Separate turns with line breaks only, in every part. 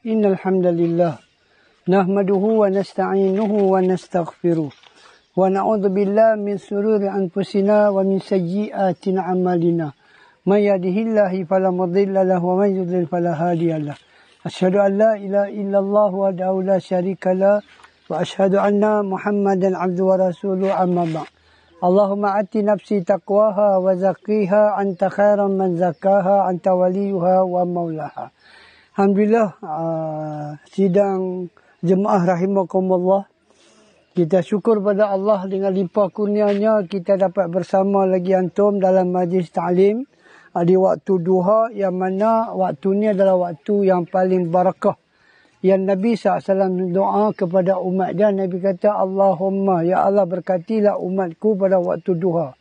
إن الحمد لله نحمده ونستعينه ونستغفره ونعوذ بالله من شرور أنفسنا ومن سيئات أعمالنا من يهده الله فلا مضل له ومن يضلل فلا هادي له أشهد أن لا إله إلا الله وحده لا شريك له وأشهد أن محمدا عبده ورسوله أما بعد اللهم آت نفسي تقواها وزكيها أنت خير من زكاها أنت وليها ومولاها. Alhamdulillah, sidang jemaah rahimakumullah. Kita syukur pada Allah dengan limpah kurnianya kita dapat bersama lagi antum dalam majlis ta'lim di waktu duha, yang mana waktu ni adalah waktu yang paling barakah. Yang Nabi SAW doa kepada umat dia, Nabi kata, Allahumma, ya Allah berkatilah umatku pada waktu duha.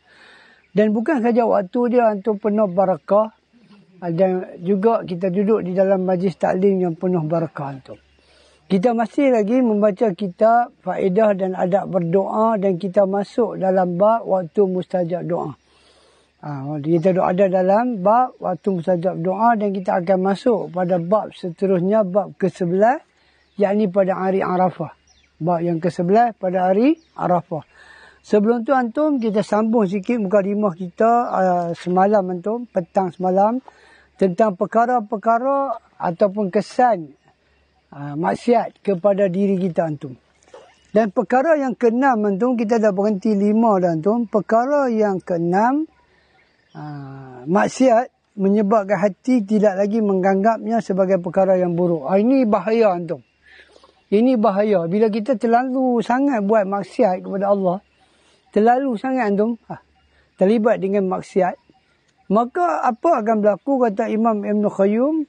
Dan bukan saja waktu dia antum penuh barakah, dan juga kita duduk di dalam majlis taklim yang penuh barakah antum. Kita masih lagi membaca kitab faedah dan adab berdoa, dan kita masuk dalam bab waktu mustajab doa. Kita ada dalam bab waktu mustajab doa, dan kita akan masuk pada bab seterusnya, bab ke-11, yakni pada hari Arafah. Bab yang ke-11 pada hari Arafah. Sebelum tu antum, kita sambung sikit mukadimah kita semalam antum, petang semalam, tentang perkara-perkara ataupun kesan maksiat kepada diri kita antum. Dan perkara yang ke-6 antum, kita dah berhenti 5 dah antum. Perkara yang ke-6, maksiat menyebabkan hati tidak lagi menganggapnya sebagai perkara yang buruk. Ini bahaya antum. Ini bahaya. Bila kita terlalu sangat buat maksiat kepada Allah, terlalu sangat antum terlibat dengan maksiat, maka apa akan berlaku, kata Imam Ibn Qayyum,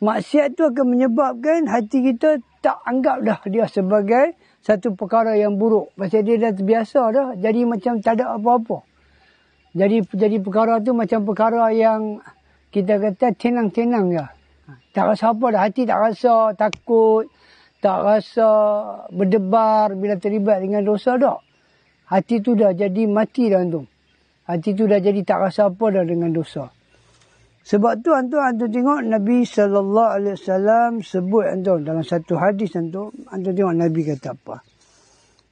maksiat tu akan menyebabkan hati kita tak anggap dah dia sebagai satu perkara yang buruk. Pasal dia dah terbiasa dah, jadi macam tak ada apa-apa. Jadi perkara tu macam perkara yang kita kata tenang-tenang je. Tak rasa apa dah, hati tak rasa takut, tak rasa berdebar bila terlibat dengan dosa dah. Hati tu dah jadi mati dah antum. Hati tu dah jadi tak rasa apa dah dengan dosa. Sebab tu antum tengok Nabi SAW sebut antum dalam satu hadis antum tengok Nabi kata apa.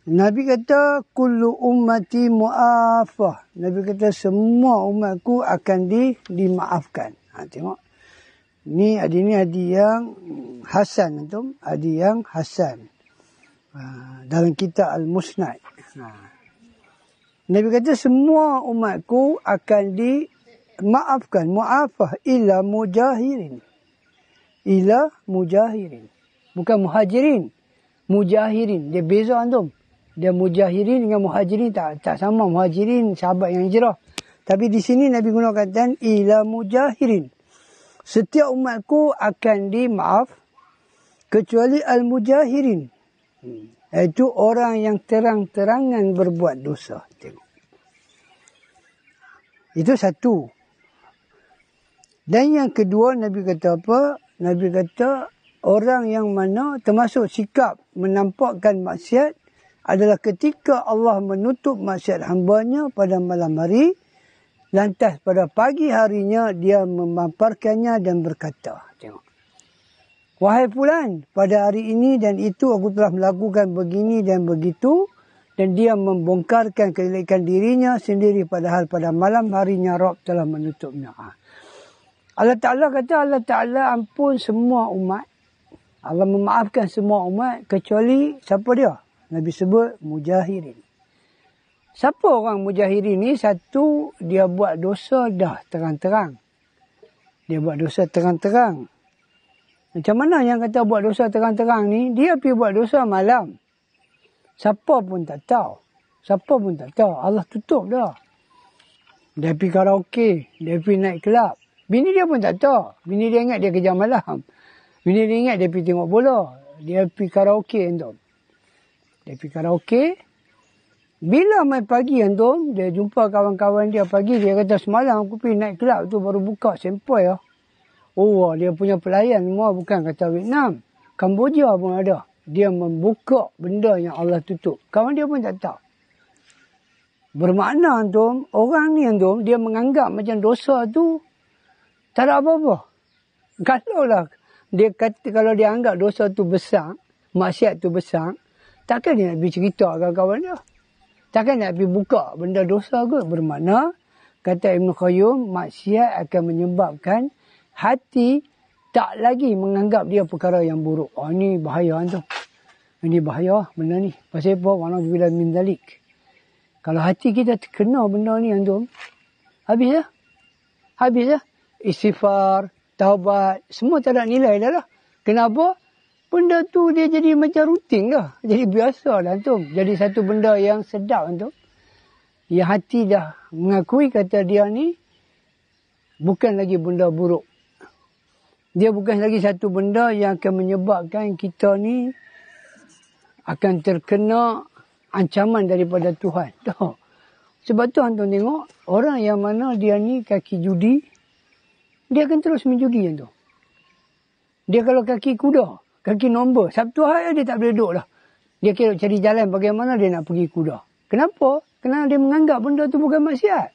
Nabi kata kullu ummati mu'afah. Nabi kata semua umatku akan dimaafkan. Tengok. Ni hadis yang hasan antum, hadis yang hasan. Dalam kitab Al-Musnad. Nabi kata semua umatku akan dimaafkan. Mu'afah illa mujahirin. Illa mujahirin. Bukan muhajirin. Mujahirin. Dia beza antum. Dia mujahirin dengan muhajirin tak sama. Muhajirin sahabat yang hijrah. Tapi di sini Nabi gunakan kata illa mujahirin. Setiap umatku akan dimaaf kecuali al-mujahirin. Itu orang yang terang-terangan berbuat dosa. Tengok. Itu satu. Dan yang kedua, Nabi kata apa? Nabi kata orang yang mana termasuk sikap menampakkan maksiat adalah ketika Allah menutup maksiat hambanya pada malam hari, lantas pada pagi harinya dia memamparkannya dan berkata, tengok. Wahai fulan, pada hari ini dan itu aku telah melakukan begini dan begitu, dan dia membongkarkan kejelekan dirinya sendiri padahal pada malam harinya Rabb telah menutupnya. Allah Ta'ala kata Allah Ta'ala ampun semua umat. Allah memaafkan semua umat kecuali siapa dia? Nabi sebut mujahirin. Siapa orang mujahirin ni? Satu, dia buat dosa dah terang-terang. Dia buat dosa terang-terang. Macam mana yang kata buat dosa terang-terang ni? Dia pergi buat dosa malam. Siapa pun tak tahu. Siapa pun tak tahu. Allah tutup dah. Dia pergi karaoke. Dia pergi naik kelab. Bini dia pun tak tahu. Bini dia ingat dia kerja malam. Bini dia ingat dia pergi tengok bola. Dia pergi karaoke antum. Dia pergi karaoke. Bila main pagi antum, dia jumpa kawan-kawan dia pagi. Dia kata semalam aku pergi naik kelab tu baru buka sempoi lah. Oh, dia punya pelayan semua bukan kata Vietnam. Kamboja pun ada. Dia membuka benda yang Allah tutup. Kawan dia pun tak tahu. Bermakna antum, orang ni antum, dia menganggap macam dosa tu tak ada apa-apa. Kalaulah dia kata kalau dia anggap dosa tu besar, maksiat tu besar, takkan dia nak pergi cerita kawan-kawan dia. Takkan nak pergi buka benda dosa ke? Bermakna, kata Ibn Qayyum, maksiat akan menyebabkan hati tak lagi menganggap dia perkara yang buruk. Oh, ini bahaya tu. Ini bahaya benda ni. Pasal apa? Wa'na'udzubillah min dzalik. Kalau hati kita terkena benda ni antum, habis lah. Habis lah. Istighfar, taubat, semua tak ada nilai dah lah. Kenapa? Benda tu dia jadi macam rutin dah. Jadi biasa dah antum. Jadi satu benda yang sedap antum. Yang hati dah mengakui kata dia ni bukan lagi benda buruk. Dia bukan lagi satu benda yang akan menyebabkan kita ni akan terkena ancaman daripada Tuhan. Dah. Sebab tu antum tengok, orang yang mana dia ni kaki judi, dia akan terus menjudi antum. Dia kalau kaki kuda, kaki nombor, Sabtu hari dia tak boleh duduk dah. Dia kira cari jalan bagaimana dia nak pergi kuda. Kenapa? Kerana dia menganggap benda tu bukan maksiat.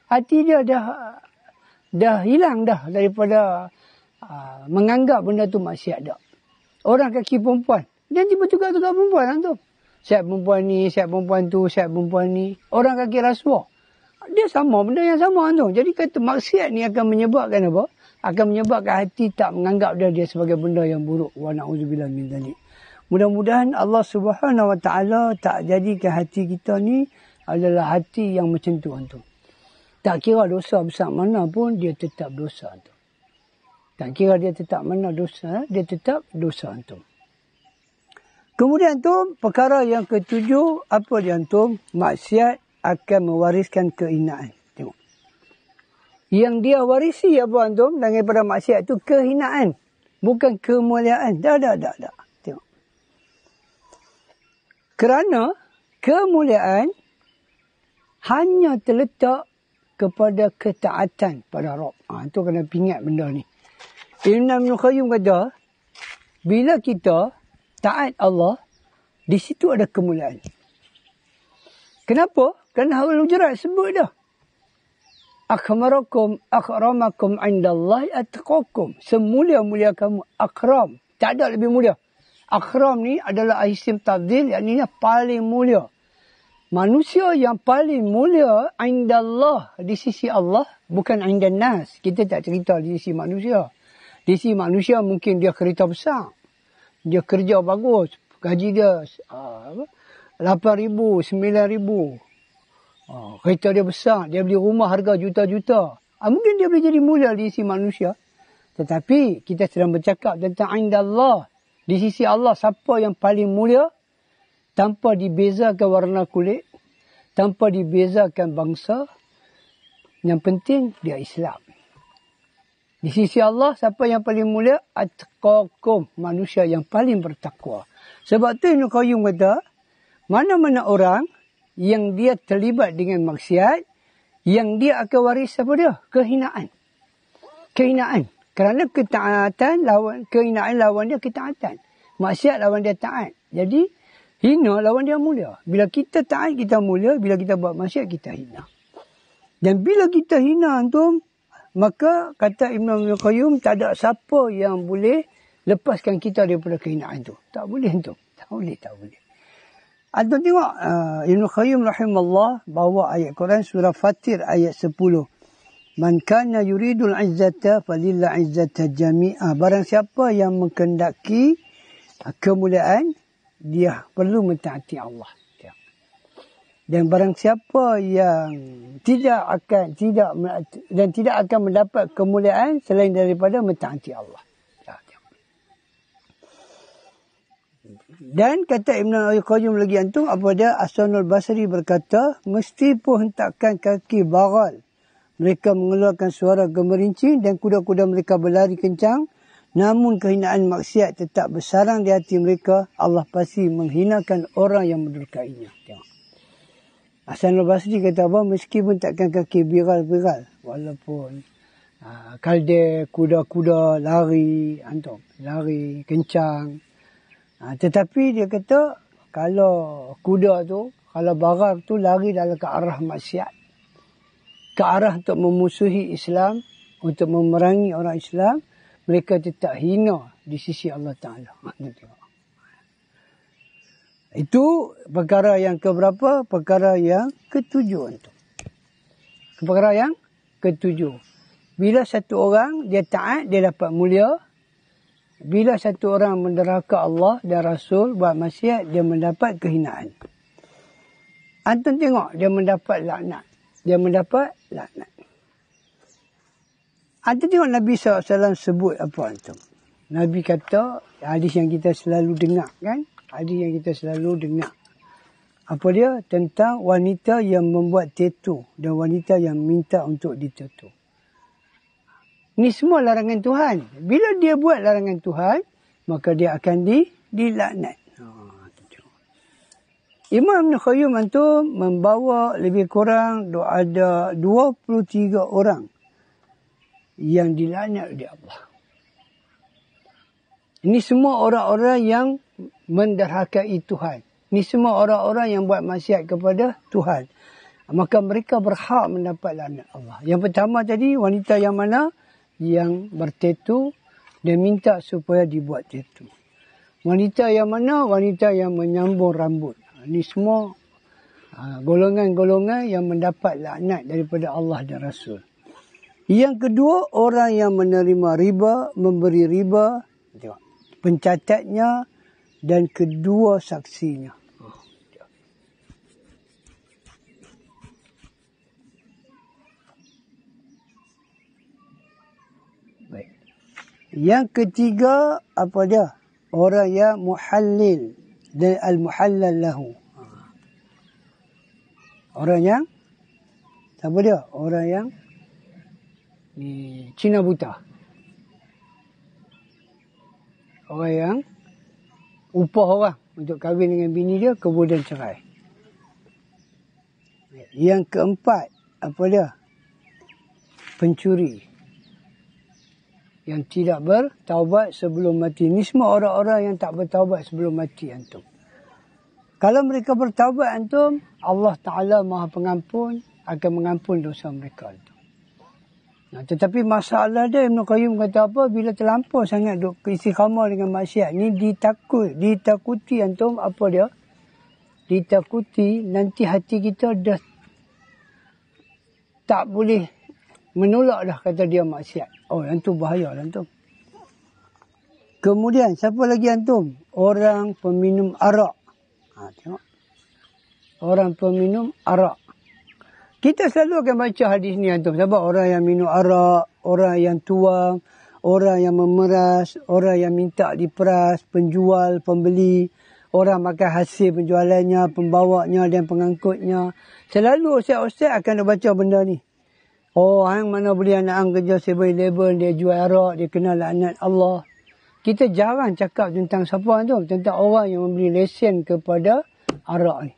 Hati dia dah hilang dah daripada menganggap benda tu maksiat dah. Orang kaki perempuan, dia tiba-tiba tukar perempuan antum. Siap perempuan ni, siap perempuan tu, siap perempuan ni. Orang kaki rasuah, dia sama, benda yang sama antum. Jadi kata maksiat ni akan menyebabkan apa? Akan menyebabkan hati tak menganggap dia sebagai benda yang buruk. Wa na'udzubillah min dzalik. Mudah-mudahan Allah Subhanahu Wa Taala tak jadikan hati kita ni adalah hati yang macam tu antum. Tak kira dosa besar mana pun, dia tetap dosa antum. Tak kira dia tetap mana dosa, dia tetap dosa antum. Kemudian tu perkara yang ketujuh, apa dia antum? Maksiat akan mewariskan kehinaan. Tengok. Yang dia warisi apa antum daripada maksiat tu kehinaan, bukan kemuliaan. Dah. Tengok. Kerana kemuliaan hanya terletak kepada ketaatan pada Rabb. Itu kena ingat benda ni. Ibn Qayyim kata, bila kita taat Allah, di situ ada kemuliaan. Kenapa? Kerana Hawal Hujurat sebut dah. Akramakum indallahi atqakum. Semulia-mulia kamu. Akram. Tak ada lebih mulia. Akram ni adalah isim tafdhil, yakni paling mulia. Manusia yang paling mulia indallah, di sisi Allah, bukan indan nas. Kita tak cerita di sisi manusia. Di sisi manusia mungkin dia kereta besar. Dia kerja bagus. Gaji dia 8,000, 9,000. Kereta dia besar. Dia beli rumah harga juta-juta. Mungkin dia boleh jadi mulia di sisi manusia. Tetapi kita sedang bercakap tentang indallah. Di sisi Allah, siapa yang paling mulia? Tanpa dibezakan warna kulit. Tanpa dibezakan bangsa. Yang penting dia Islam. Di sisi Allah, siapa yang paling mulia? Atqakum, manusia yang paling bertakwa. Sebab tu Ibn Qayyim kata, mana-mana orang yang dia terlibat dengan maksiat, yang dia akan waris apa dia? Kehinaan. Kehinaan. Kerana ketaatan, kehinaan lawan dia ketaatan. Maksiat lawan dia taat. Jadi, hina lawan dia mulia. Bila kita taat, kita mulia. Bila kita buat maksiat, kita hina. Dan bila kita hina antum, maka kata Ibn Qayyim, tak ada siapa yang boleh lepaskan kita daripada kehinaan tu. Tak boleh antum. Tak boleh. Antum tengok Ibn Qayyim rahimahullah bawa ayat Quran surah Fatir ayat 10. Man kana yuridul izzata falillah izzata jami'ah. Barang siapa yang menghendaki kemuliaan, dia perlu mentaati Allah. Dan barang siapa yang tidak akan mendapat kemuliaan selain daripada mentaati Allah. Dan kata Ibn Qayyim lagi antum, apa dia? Hasanul Basri berkata, mesti pun hentakkan kaki bagal. Mereka mengeluarkan suara gemerincing dan kuda-kuda mereka berlari kencang. Namun kehinaan maksiat tetap bersarang di hati mereka. Allah pasti menghinakan orang yang mendurkainya. Tengok. Hasanul Basri kata apa? Meskipun takkan kaki biral-biral. Walaupun kalde, kuda-kuda lari, antum, lari kencang. Tetapi dia kata, kalau kuda tu, kalau barar tu lari dalam ke arah maksiat. Ke arah untuk memusuhi Islam, untuk memerangi orang Islam, mereka tetap hina di sisi Allah Ta'ala. Itu perkara yang keberapa? Perkara yang ketujuh. Perkara yang ketujuh. Bila satu orang dia taat, dia dapat mulia. Bila satu orang menderhaka Allah dan Rasul, buat maksiat, dia mendapat kehinaan. Antum tengok, dia mendapat laknat. Dia mendapat laknat. Antum tengok Nabi SAW sebut apa antum? Nabi kata, hadis yang kita selalu dengar kan? Hadis yang kita selalu dengar. Apa dia? Tentang wanita yang membuat tattoo dan wanita yang minta untuk ditattoo. Ini semua larangan Tuhan. Bila dia buat larangan Tuhan, maka dia akan dilaknat. Imam Ibn Qayyim antum membawa lebih kurang ada 23 orang yang dilaknat oleh Allah. Ini semua orang-orang yang menderhakai Tuhan. Ini semua orang-orang yang buat maksiat kepada Tuhan. Maka mereka berhak mendapat laknat Allah. Yang pertama tadi, wanita yang mana? Yang bertatu dan minta supaya dibuat tatu. Wanita yang mana? Wanita yang menyambung rambut. Ini semua golongan-golongan yang mendapat laknat daripada Allah dan Rasul. Yang kedua, orang yang menerima riba, memberi riba, pencatatnya dan kedua saksinya. Baik. Yang ketiga, apa dia? Orang yang muhallil dan al-muhallal lahu. Orang yang, apa dia? Orang yang Cina buta. Orang yang upah orang untuk kahwin dengan bini dia, kemudian cerai. Yang keempat, apa dia? Pencuri. Yang tidak bertaubat sebelum mati. Ini semua orang-orang yang tak bertaubat sebelum mati antum. Kalau mereka bertaubat antum, Allah Ta'ala Maha Pengampun, akan mengampun dosa mereka antum. Nah, tetapi masalah dia Ibn Qayyim kata apa? Bila terlampau sangat duk istiqamah dengan maksiat ni, ditakuti antum apa dia? Ditakuti nanti hati kita dah tak boleh menolak dah kata dia maksiat. Oh, yang tu bahaya lah antum. Kemudian siapa lagi antum? Orang peminum arak. Tengok. Orang peminum arak. Kita selalu akan baca hadis ni antum. Sebab orang yang minum arak, orang yang tuang, orang yang memeras, orang yang minta diperas, penjual, pembeli, orang makan hasil penjualannya, pembawanya dan pengangkutnya. Selalu ustaz-ustaz akan baca benda ni. Oh, hang mana boleh anak hang kerja 7-Eleven, dia jual arak, dia kena laknat Allah. Kita jarang cakap tentang siapa tu, tentang orang yang memberi lesen kepada arak ni.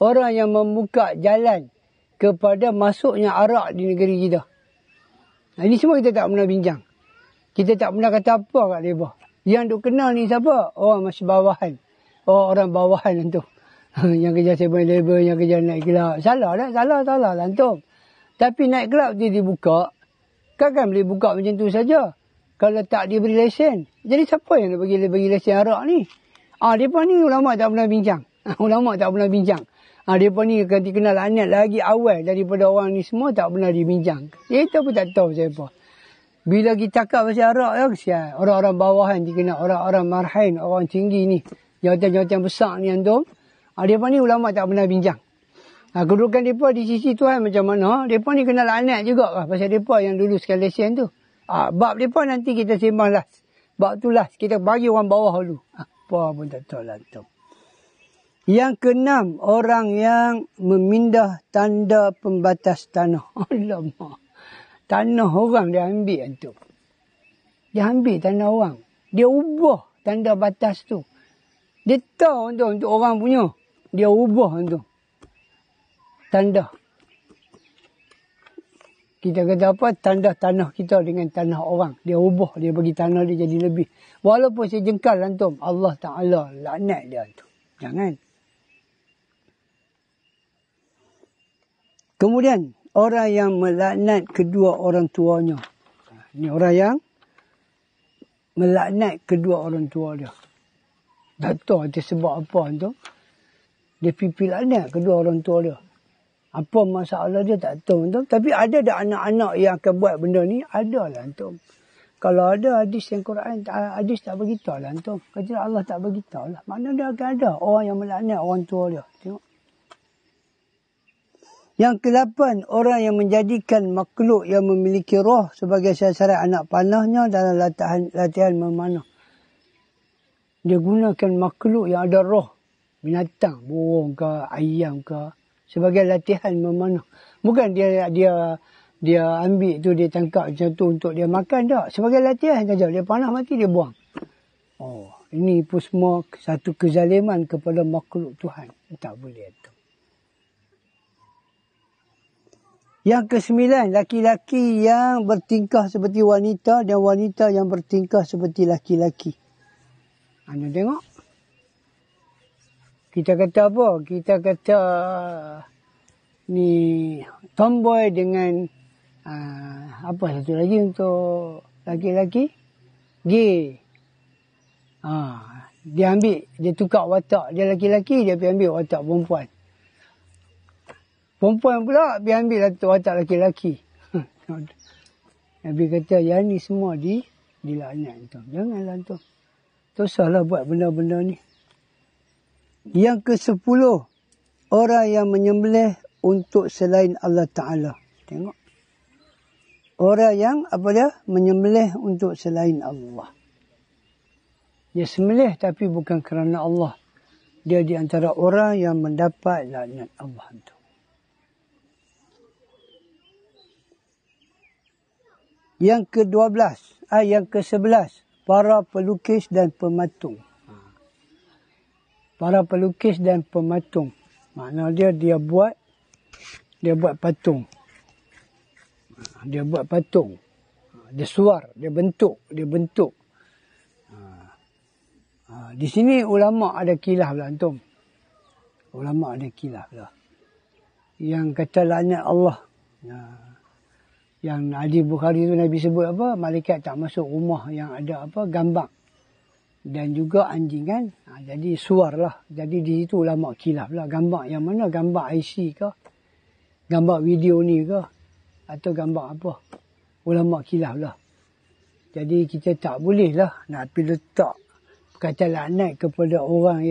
Orang yang membuka jalan kepada masuknya arak di negeri kita. Nah, ini semua kita tak pernah bincang. Kita tak pernah kata apa kat mereka. Yang duk kenal ni siapa? Orang masih bawahan. Orang bawahan tu. Yang kerja 7-Eleven, yang kerja naik gelap. Salah lah antum. Tapi naik gelap dia dibuka. Kan boleh buka macam tu saja. Kalau tak diberi lesen. Jadi siapa yang nak bagi lesen arak ni? Mereka ni ulama tak pernah bincang. Ulama tak pernah bincang. Mereka ni dikenal laknat lagi awal daripada orang ni semua tak pernah dibincang. Kita pun tak tahu siapa. Bila kita cakap pasal arak ya, kesian. Orang-orang bawahan dikenal. Orang-orang marhain, orang tinggi ni. Jawatan-jawatan besar ni antum. Mereka ni ulama tak pernah bincang. Kedudukan mereka di sisi Tuhan macam mana? Mereka ni kena laknat juga lah. Pasal mereka yang dulu sekali lesen tu. Bab mereka nanti kita sembang last. Bab tu last. Kita bagi orang bawah dulu. Apa pun tak tahu lah antum. Yang keenam, orang yang memindah tanda pembatas tanah. Alamak. Tanah orang dia ambil antum. Dia ambil tanah orang. Dia ubah tanda batas tu. Dia tahu antum untuk orang punya. Dia ubah antum. Tanda. Kita kata apa? Tanda tanah kita dengan tanah orang. Dia ubah. Dia bagi tanah dia jadi lebih. Walaupun sejengkal antum. Allah Ta'ala laknat dia antum. Jangan. Kemudian, orang yang melaknat kedua orang tuanya. Ini orang yang melaknat kedua orang tua dia. Tak tahu dia sebab apa tu. Dia pipi laknat kedua orang tua dia. Apa masalah dia tak tahu tu. Tapi ada dah anak-anak yang akan buat benda ni. Ada lah tu. Kalau ada hadis yang Quran, hadis tak beritahu lah tu. Kata Allah tak beritahu lah. Mana dia akan ada orang yang melaknat orang tua dia. Tengok. Yang ke-8, orang yang menjadikan makhluk yang memiliki roh sebagai sasaran anak panahnya dalam latihan memanah. Dia gunakan makhluk yang ada roh. Binatang, burung ke, ayam ke, sebagai latihan memanah. Bukan dia ambil tu, dia tangkap macam tu untuk dia makan tak. Sebagai latihan saja. Dia panah mati, dia buang. Oh, ini pun semua satu kezaliman kepada makhluk Tuhan. Tak boleh tu. Yang ke-9, laki-laki yang bertingkah seperti wanita dan wanita yang bertingkah seperti laki-laki. Anda tengok. Kita kata apa? Kita kata ni tomboy dengan apa satu lagi untuk laki-laki? Gay. Dia ambil, dia tukar watak dia laki-laki, dia pergi ambil watak perempuan. Perempuan pula pergi ambil watak laki-laki. Nabi kata yang ni semua dilaknat tu. Janganlah tu. Tosahlah buat benda-benda ni. Yang ke-10, orang yang menyembelih untuk selain Allah Ta'ala. Tengok. Orang yang menyembelih untuk selain Allah. Dia sembelih tapi bukan kerana Allah. Dia di antara orang yang mendapat laknat Allah itu. Yang ke-12, yang ke-11, para pelukis dan pematung. Para pelukis dan pematung. Maknanya dia buat patung. Dia buat patung. Dia suar, dia bentuk. Di sini ulama ada khilaf lah antum. Ulama ada khilaf lah. Yang kata laknat Allah. Yang hadis Bukhari tu Nabi sebut apa? Malaikat tak masuk rumah yang ada gambar. Dan juga anjing kan. Jadi suar lah. Jadi di situ ulama khilaf lah. Gambar yang mana? Gambar IC ke? Gambar video ni ke? Atau gambar apa? Ulama khilaf lah. Jadi kita tak boleh lah nak pergi letak kata laknat kepada orang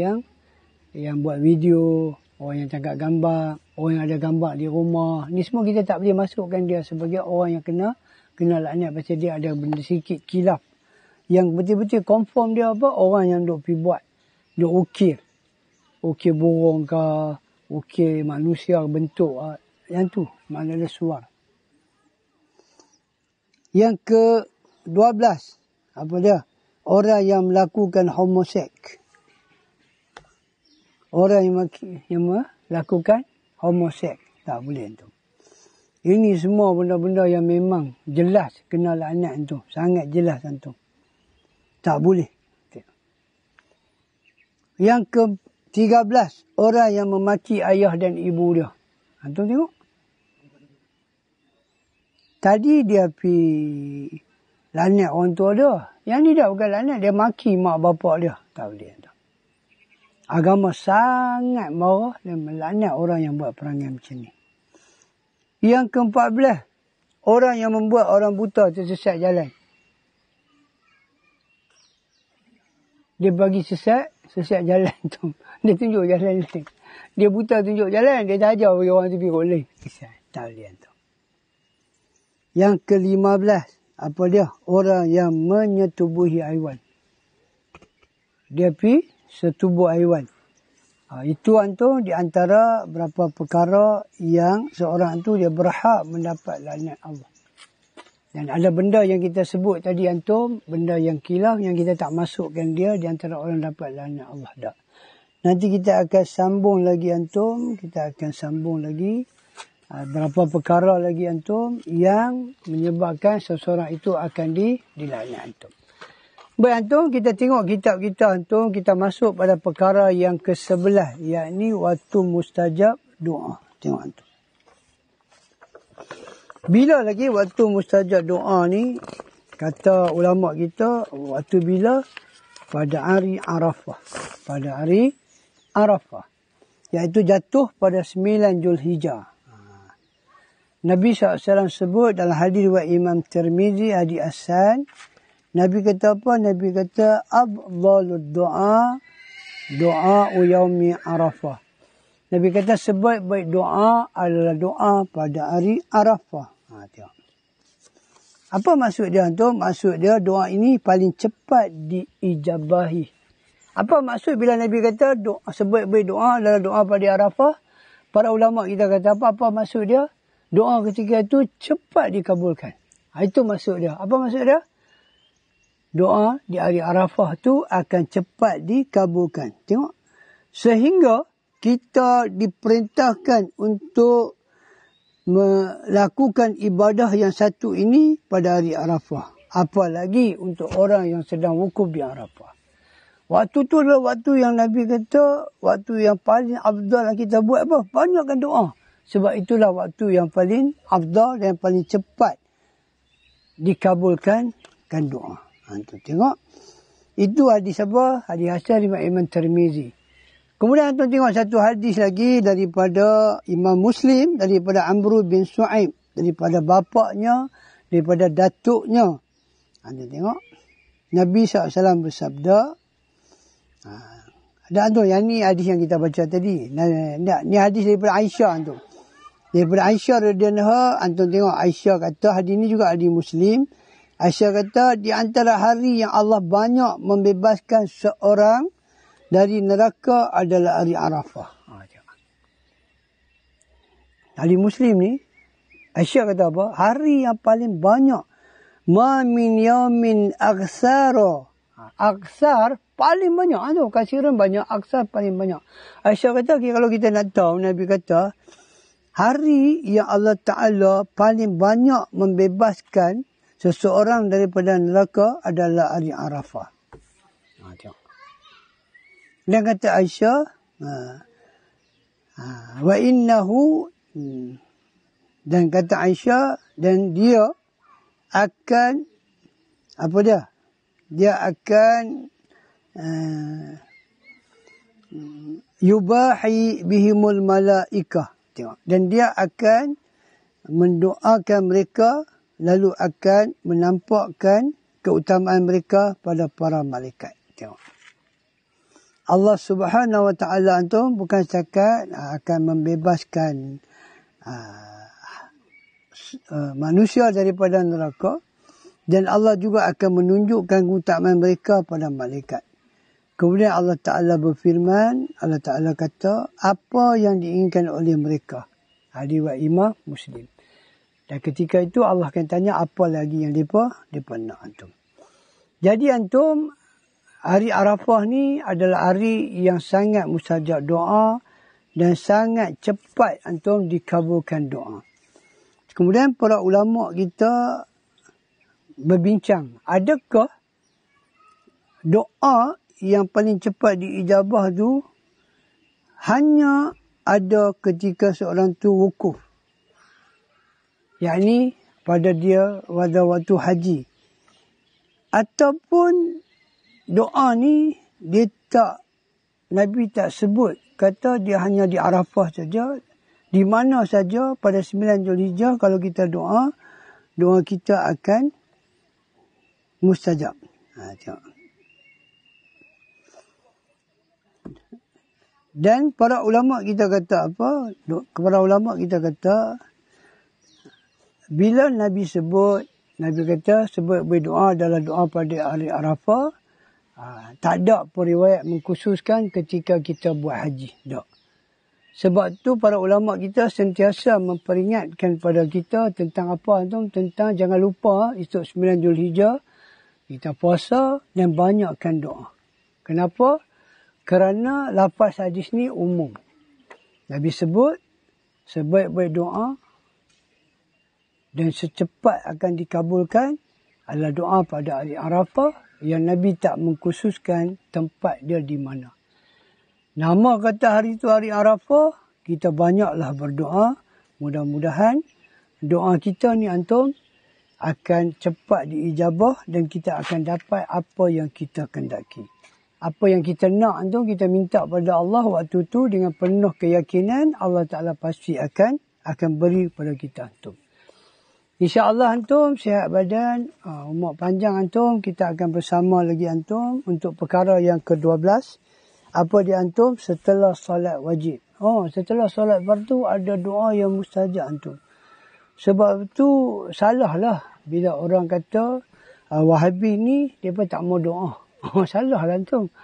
yang buat video, orang yang tangkap gambar, orang yang ada gambar di rumah. Ni semua kita tak boleh masukkan dia sebagai orang yang kena laknat pasal dia ada benda sikit khilaf. Yang betul-betul confirm dia orang yang duk pergi buat. Duk ukir. Ukir burung ke, ukir manusia bentuk. Yang tu, maknanya suar. Yang ke-12, apa dia? Orang yang melakukan homoseks. Orang yang melakukan homoseks. Tak boleh tu. Ini semua benda-benda yang memang jelas kena laknat tu. Sangat jelas tu. Tak boleh. Yang ke-13, orang yang memaki ayah dan ibu dia. Antum tengok. Tadi dia pergi laknat orang tua dia. Yang ni dah bukan laknat, dia maki mak bapak dia. Tak boleh. Agama sangat marah dan melaknat orang yang buat perangai macam ni. Yang ke-14, orang yang membuat orang buta tersesat jalan. Dia bagi sesat jalan tu. Dia tunjuk jalan lain. Dia buta tunjuk jalan, dia tak ajar bagi orang tu pergi kot lain. Tak boleh tu. Yang ke-15, apa dia? Orang yang menyetubuhi haiwan. Dia pergi setubuh haiwan. Itu di antara berapa perkara yang seorang tu dia berhak mendapat laknat Allah. Dan ada benda yang kita sebut tadi antum, benda yang khilaf yang kita tak masukkan dia di antara orang dapat laknat Allah dak. Nanti kita akan sambung lagi antum, kita akan sambung lagi berapa perkara lagi antum yang menyebabkan seseorang itu akan dilaknat antum. Baik antum, kita tengok kitab kita antum, kita masuk pada perkara yang ke-11, yakni waktu mustajab doa. Tengok antum. Bila lagi waktu mustajab doa ni, Kata ulama kita, waktu bila? Pada hari Arafah. Pada hari Arafah. Iaitu jatuh pada 9 Zulhijjah. Nabi SAW sebut dalam hadis riwayat Imam Tirmizi, hadis Hasan. Nabi kata apa? Nabi kata, afdhalud doa, doa yaumi Arafah. Nabi kata sebaik-baik doa adalah doa pada hari Arafah. Tengok. Apa maksud dia tu? Maksud dia doa ini paling cepat diijabahi. Apa maksud bila Nabi kata doa, sebaik-baik doa adalah doa pada Arafah? Para ulama kita kata apa maksud dia? Doa ketika itu cepat dikabulkan. Itu maksud dia. Apa maksud dia? Doa di hari Arafah tu akan cepat dikabulkan. Tengok. Sehingga kita diperintahkan untuk melakukan ibadah yang satu ini pada hari Arafah. Apalagi untuk orang yang sedang wukuf di Arafah. Waktu tu adalah waktu yang Nabi kata, waktu yang paling afdal kita buat apa? Banyakkan doa. Sebab itulah waktu yang paling afdal dan paling cepat dikabulkan doa. Tengok. Itu hadis apa? Hadis Hasan riwayat Imam Tirmizi. Kemudian tuan tengok satu hadis lagi daripada Imam Muslim, daripada Amr bin Shu'aib, daripada bapaknya, daripada datuknya. Anda tengok. Nabi SAW bersabda. Ada tu, yang ni hadis yang kita baca tadi. Ni hadis daripada Aisyah tu. Daripada Aisyah radhiyallahu anha, tengok Aisyah kata, hadis ni juga hadis Muslim. Aisyah kata, di antara hari yang Allah banyak membebaskan seorang dari neraka adalah hari Arafah. Hadis Muslim ni, Aisyah kata apa? Hari yang paling banyak. Ma min yawmin aksara. Aksar paling banyak. Kasiran banyak. Aksar paling banyak. Aisyah kata, kalau kita nak tahu, Nabi kata, hari yang Allah Ta'ala paling banyak membebaskan seseorang daripada neraka adalah hari Arafah. Dan kata Aisyah, wa innahu, dan kata Aisyah, dan dia akan, apa dia? Dia akan yubahi bihimul malaikah. Tengok. Dan dia akan mendoakan mereka, lalu akan menampakkan keutamaan mereka pada para malaikat. Tengok. Allah Subhanahu Wa Taala itu bukan setakat akan membebaskan manusia daripada neraka, dan Allah juga akan menunjukkan keutamaan mereka pada malaikat. Kemudian Allah Ta'ala berfirman, Allah Ta'ala kata, apa yang diinginkan oleh mereka. Hadis riwayat Imam Muslim. Dan ketika itu Allah akan tanya apa lagi yang mereka nak antum. Jadi antum, hari Arafah ni adalah hari yang sangat mustajab doa dan sangat cepat antum dikabulkan doa. Kemudian para ulama kita berbincang, adakah doa yang paling cepat diijabah tu hanya ada ketika seorang tu wukuf. Yakni pada dia pada waktu haji. Ataupun doa ni dia tak, Nabi tak sebut, kata dia hanya di Arafah saja, di mana saja pada 9 Zulhijjah kalau kita doa kita akan mustajab. Tengok. Dan para ulama kita kata apa? Para ulama kita kata, bila Nabi sebut, Nabi kata sebut berdoa adalah doa pada hari Arafah, tak ada periwayat mengkhususkan ketika kita buat haji. Tak. Sebab tu para ulama kita sentiasa memperingatkan pada kita tentang apa? Tentang jangan lupa esok 9 Zulhijjah kita puasa dan banyakkan doa. Kenapa? Kerana lafaz hadis ni umum. Nabi sebut sebaik-baik doa dan secepat akan dikabulkan adalah doa pada hari Arafah yang Nabi tak mengkhususkan tempat dia di mana. Nama kata hari itu hari Arafah, kita banyaklah berdoa. Mudah-mudahan doa kita ni antum akan cepat diijabah dan kita akan dapat apa yang kita kendaki. Apa yang kita nak tu kita minta pada Allah waktu tu dengan penuh keyakinan Allah Ta'ala pasti akan beri pada kita antum. InsyaAllah antum sihat badan, umur panjang antum, kita akan bersama lagi antum untuk perkara yang ke-12. Apa dia antum? Setelah solat wajib. Setelah solat fardu ada doa yang mustajab antum. Sebab tu salah lah bila orang kata Wahabi ni mereka tak mau doa. Salah lah antum.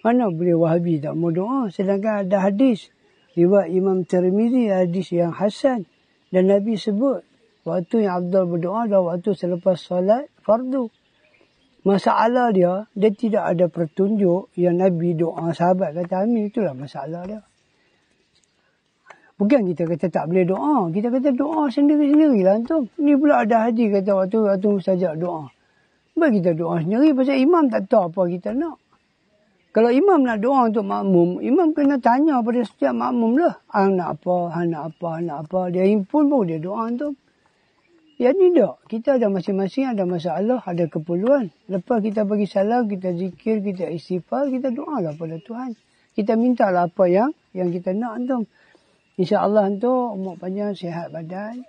Mana boleh Wahabi tak mau doa? Sedangkan ada hadis riwayat Imam Tirmizi, hadis yang hasan, dan Nabi sebut waktu yang Abdul berdoa adalah waktu selepas solat fardu. Masalah dia tidak ada petunjuk yang Nabi doa, sahabat kata amin, itulah masalah dia. Bukan kita kata tak boleh doa. Kita kata doa sendiri-sendiri lah antum. Ni pula ada hadis kata waktu mustajab doa. Baik kita doa sendiri pasal imam tak tahu apa kita nak. Kalau imam nak doa untuk makmum, imam kena tanya pada setiap makmum lah. Hang nak apa, hang nak apa, hang nak apa. Dia himpun baru dia doa antum. Ya ni tak. Kita ada masing-masing ada masalah, ada keperluan. Lepas kita bagi salam, kita zikir, kita istighfar, kita doa lah pada Tuhan. Kita minta lah apa yang kita nak antum. InsyaAllah antum umur panjang, sihat badan.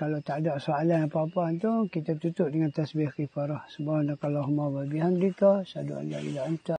Kalau tak ada soalan apa-apa antum, kita tutup dengan tasbih kifarah. Subhanakallahumma wa bihamdika, asyhadu an la ilaha illa anta.